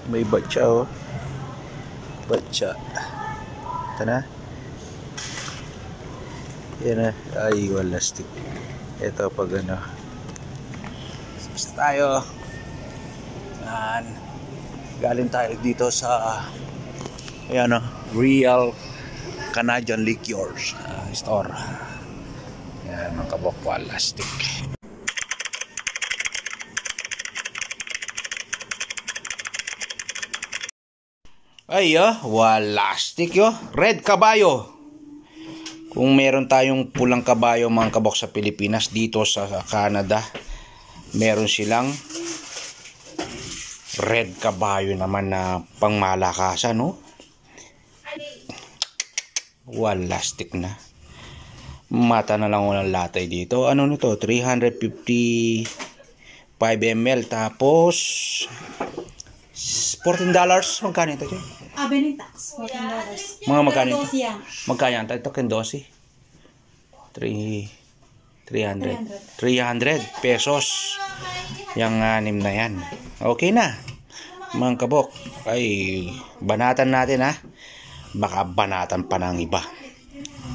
May batsa oh. Batsa. Ito na. Yan na. Ay, walastik. Ito pag ano. Basta tayo. Yan. Galing tayo dito sa ayan o. Real Canadian Liqueurs store. Yan mga kabok. Walastik. Ay, walastik Red Caballo. Kung meron tayong pulang kabayo mga kabok sa Pilipinas, dito sa Canada, meron silang Red Caballo naman na pangmalakasan, no? Walastik na. Mata na lang ng latay dito. Ano nito? 355 ml. Tapos $14. Magkano ito? Benitax, $14. Mga magkano ito? Dosia. Magkano ito? Kendosi? 300 pesos. Yang 6 na yan. Okay na. Mga kabok. Ay, banatan natin ha. Baka banatan pa ng iba.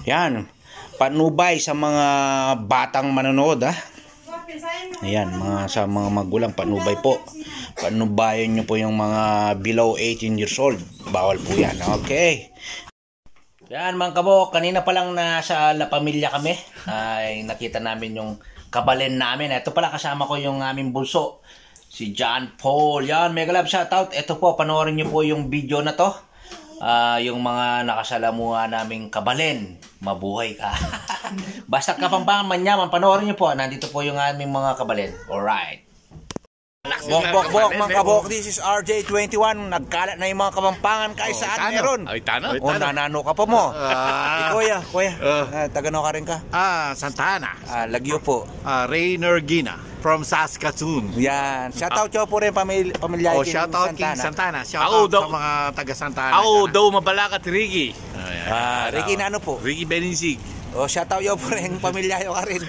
Yan. Panubay sa mga batang manonood ha. Ayan, sa mga magulang, panubay po. Panubayan nyo po yung mga below 18 years old. Bawal po yan. Okay. Yan mga kabok, kanina pa lang nasa La Pamilya kami. Ay nakita namin yung kabalen namin. Ito pala kasama ko yung aming bunso. Si John Paul. Yan, mega love shoutout. Ito po, panoorin nyo po yung video na to. Yung mga nakasalamuha naming kabalen. Mabuhay ka. Basta Kapampangan Manyaman, panoorin nyo po. Nandito po yung aming mga kabalen. Alright. Bok mga kabok, this is RJ21. Nagkalat na yung mga Kapampangan kahit saan meron. Ay, tano. O nanano ka pa mo. Kuya, tagano ka rin ka? Santa Ana. Lagyo po. Rainer Gina from Saskatoon. Yan. Shoutout nyo po rin pamilya Shoutout King Santa Ana. Shoutout sa mga taga Santa Ana. Ako daw mabalakat Ricky. Ricky na ano po? Ricky Beninsig. Shoutout nyo po rin pamilya nyo ka rin.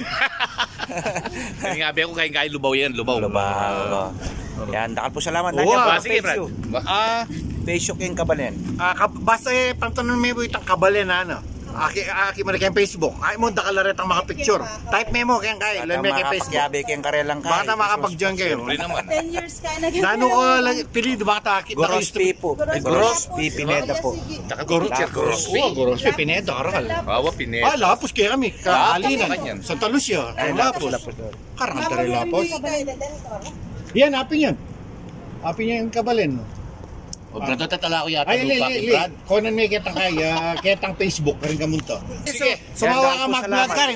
Kasi nga ako kain lubaw yan. Lubaw. Yan, dakal po salamat. Sige, Brad. Facebook yung kabalen. Basta pantanon mo itang kabalen na ano. Aki mo na kayong Facebook. Ay mo dakalaret ang mga picture. Type memo kayang kayo. Lan may kayong Facebook. Yabe kayong karelang kayo. Baka makapag-join kayo. 10 years ka na. Nano ko pilido baka Goros P po. Goros P Pineda po. Goros P Pineda aral. Awa Pineda. Lapos kayo kami. Kaalinan. Santa Lucia. Lapos. Karantare Lapos. Yan, apin yan. Apin yan yung kabalen. Huwag na tatala ko yata. Ay, konan may kitang kaya, kitang Facebook, karin ka munto. Sige, sumawa ka mag-vlog ka rin,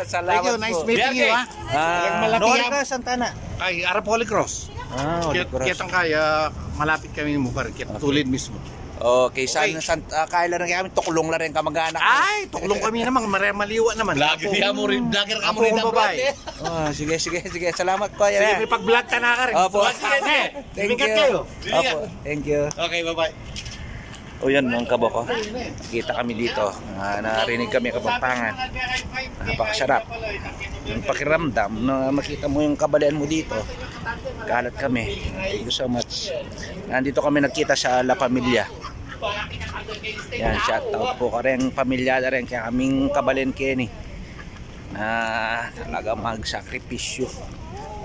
Thank you, nice meeting you, ha. Noon ka, Santana. Ay, Arap Holy Cross. Holy Cross. Kitang kaya, malapit kami mo pa rin, tulid mismo. Okay, kaya lang kami, tuklong na rin kamag-anak. Ay, tuklong kami naman, maliwa naman. Vlogger ka mo rin ang babae. Sige, salamat po. Sige, may pag-vlog ka na ka rin. Opo. Thank you. Thank you. Okay, bye-bye. O yan mga kaboko, kita kami dito, narinig kami Kapampangan. Napakasarap yung pakiramdam na makita mo yung kabalen mo dito. Kalat kami. Thank you so much. Nandito kami nagkita sa La Pamilya. Yan, shoutout po ka rin pamilya na rin kaya kaming kabalen Kenny na talaga magsakripisyo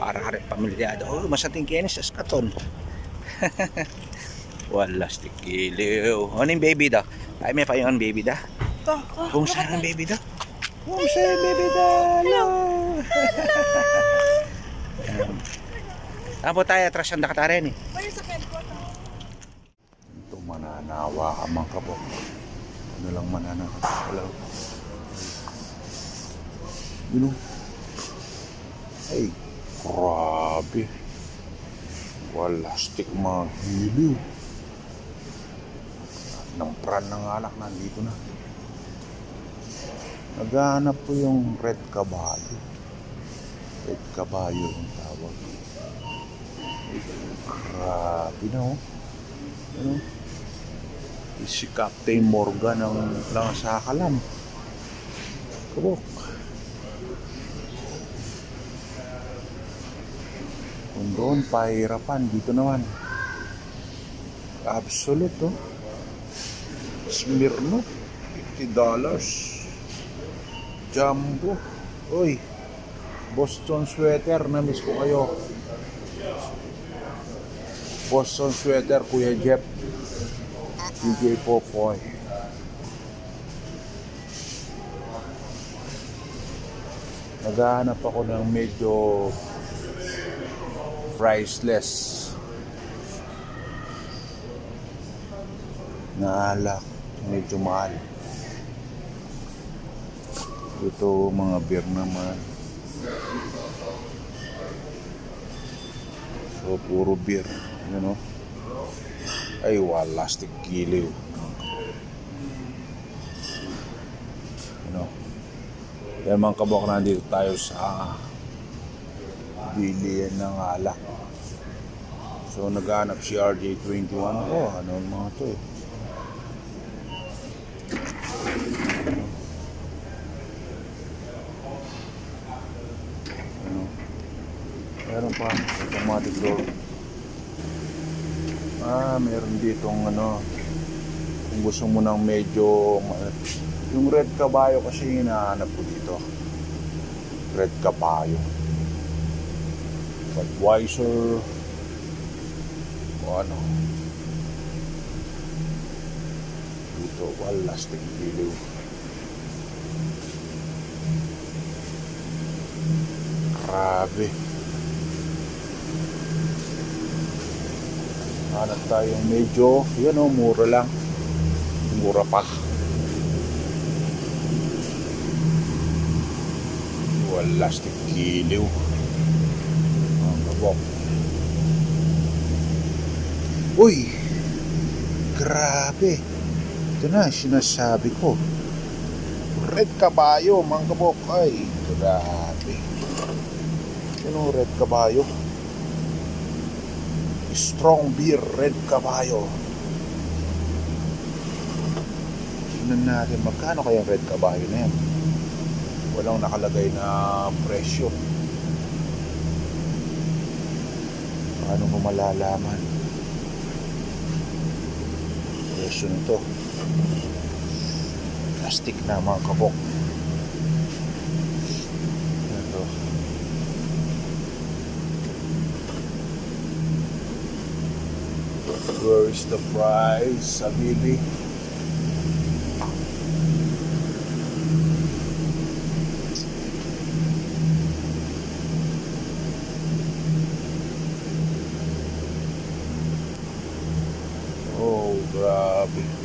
para ka rin pamilyado. Masating Kenny sa Saskatoon. Walastik giliw. Ano yung baby daw? Ay, may pa yung baby daw. Kung saan ang baby daw? Kung saan ang baby daw? Apo tayo, atras ang dakatarin eh. Ito mananawa ka mga kabok. Ano lang mananawa? Hello. Yun o. Ay, grabe. Walastik mga giliw. Ng pran ng alak nandito na. Naghahanap po yung Red Caballo. Red Caballo yung tawag. Grabe na Ano? Si Captain Morgan ang lang sa kalam. Kabok. Kung doon pahirapan, dito naman Absolute, oh. Smirnoff, $50. Jumbo. Uy, Boston sweater, na-miss ko kayo. Boston sweater, Kuya Jeff. DJ Popoy. Naghahanap ako ng medyo priceless na alak, medyo mahal. Ito mga beer naman. So puro beer, you know. Ay walastik giliw. You know. Yan mga kabok, nandito tayo sa bilihan ng alak. So naghanap si RJ21. Oh, ano mga to eh. Ano? Meron pa automatic door. Meron ditong ano, kung gusto mo ng medyo yung red kabayo kasi hinahanap ko dito. Red kabayo. Budweiser o ano dito, walastik giliw. Grabe. Hanap tayong medyo yan o, mura lang, mura pa. Walastik giliw. Ang kabok. Uy, grabe. Ito na, sinasabi ko. Red kabayo, mga kabok. Ay, grabe. Ano red kabayo? Strong beer, red kabayo. Tingnan natin, magkano kaya red kabayo na yan? Walang nakalagay na presyo. Paano ko malalaman presyo nito? Plastic na mga kabok. Ito. Where is the price, Habibi? Oh, grabe.